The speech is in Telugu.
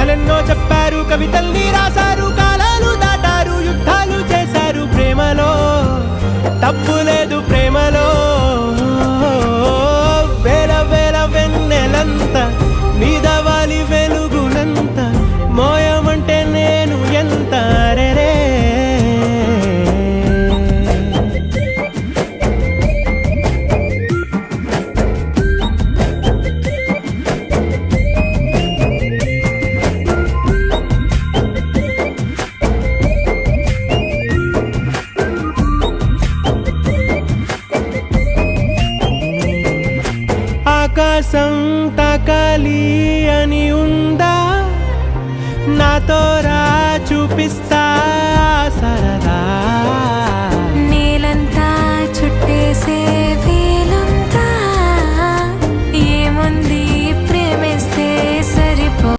కథలెన్నో చెప్పారు, కవితల్ని రాశారు, కాలాలు దాటారు, యుద్ధాలు చేశారు. ప్రేమలో తప్పు లేదు, ప్రేమలో వేల వేల వెన్నెలంత మీద వాలి వెలుగునంత మోయమంటే నేను ఎంత రే. ఆకాశం తాకాలి అని ఉందా, నాతో రా చూపిస్తా